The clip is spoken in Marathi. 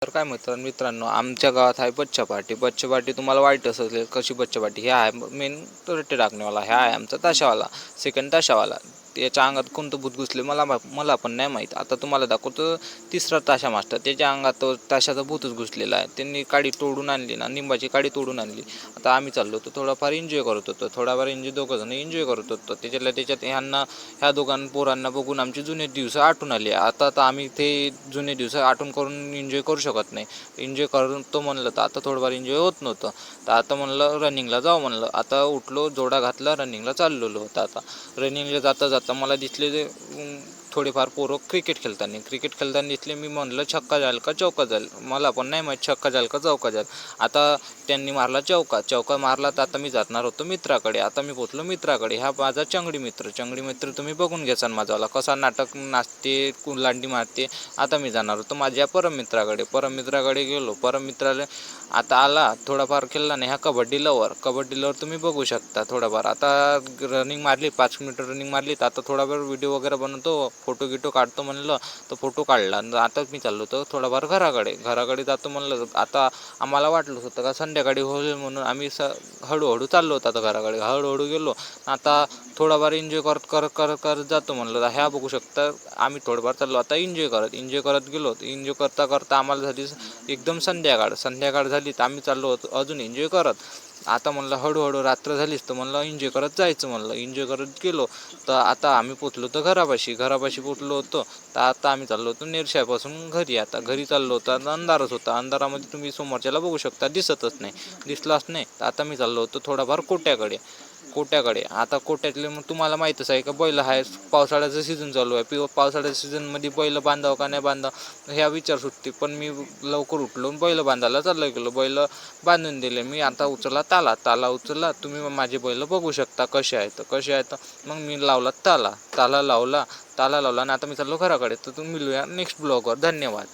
तर काय मित्रांनो, आमच्या गावात आहे बच्चा पार्टी. बच्चा पार्टी तुम्हाला वाईट असेल कशी बच्चा पार्टी. हे आहे मेन रट्टे टाकणेवाला, ह्या आहे आमचा ताशावाला, सेकंड ताशावाला. त्याच्या अंगात कोणतं भूत घुसले मला पण नाही माहीत. आता तुम्हाला दाखवतो तिसरा ताशा मास्टर. त्याच्या अंगात तो ताशाचा भूतच घुसलेला आहे. त्यांनी काडी तोडून आणली ना, निंबाची काडी तोडून आणली. आता आम्ही चाललो होतो थोडाफार एन्जॉय करत होतो, थोडाफार दोघंजण एन्जॉय करत होतो. त्याच्यात ह्या दोघां पोरांना बघून आमचे जुने दिवस आठवून आले. आता आम्ही ते जुने दिवस आठवून करून एन्जॉय करू शकत नाही. एन्जॉय करतो म्हणलं तर आता थोडंफार एन्जॉय होत नव्हतं. तर आता म्हणलं रनिंगला जाऊ म्हणलं. आता उठलो, जोडा घातला, रनिंगला चाललेलो होतं. आता रनिंगला जाता जाता मला दिसले थोडेफार पोरं क्रिकेट खेळताना दिसले. मी म्हणलं छक्का जाईल का चौका जाईल, मला पण नाही माहीत छक्का जाईल का चौका जाईल. आता त्यांनी मारला चौका मारला. तर आता मी जाणार होतो मित्राकडे. आता मी पोचलो मित्राकडे. हा माझा चंगडी मित्र तुम्ही बघून घ्याचा माझावाला कसा नाटक नाचते, लांडी मारते. आता मी जाणार होतो माझ्या परम मित्राकडे गेलो. परम मित्राला आता आला, थोडाफार खेळला नाही. हा कबड्डी लवर तुम्ही बघू शकता. थोडाफार आता रनिंग मारली, 5 मिनिट रनिंग मारली. तर आता थोडाफार व्हिडिओ वगैरे बनवतो, फोटो काढतो म्हणलं. तर फोटो काढला. आता मी चाललो होतो थोडाफार घराकडे जातो म्हणलं. आता आम्हाला वाटलं होतं का संध्याकाळी होईल म्हणून आम्ही हळूहळू चाललो होतो. आता घराकडे हळूहळू गेलो. आता थोडाफार एन्जॉय करत जातो म्हणलं. ह्या बघू शकता आम्ही थोडंफार चाललो आता एन्जॉय करत गेलो. एन्जॉय करता आम्हाला झाली एकदम संध्याकाळ झाली. तर आम्ही चाललो होतो अजून एन्जॉय करत. आता म्हणलं हळूहळू रात्र झालीच, तर म्हणलं एन्जॉय करत जायचं म्हणलं. एन्जॉय करत गेलो. तर आता आम्ही पोचलो होतो घरापाशी पोचलो होतो. तर आता आम्ही चाललो होतो नेरशापासून घरी. आता घरी चाललो होतो. आता अंधारच होता. अंधारामध्ये तुम्ही समोरच्याला बघू शकता, दिसलाच नाही. तर आता मी चाललो होतो थोडाफार कोट्याकडे. आता कोट्यातले मग तुम्हाला माहीतच आहे का, बैल आहे. पावसाळ्याचं सीझन चालू आहे. पावसाळ्याच्या सीझनमध्ये बैल बांधावं का नाही बांधावं ह्या विचार सुटते. पण मी लवकर उठलो, बैल बांधायला चाललं गेलो. बैल बांधून दिले मी. आता उचलला ताला उचलला. तुम्ही माझे बैल बघू शकता कसे आहेत. मग मी लावला ताला लावला आणि आता मी चाललो घराकडे. तर तुम्ही मिळूया नेक्स्ट ब्लॉगवर. धन्यवाद.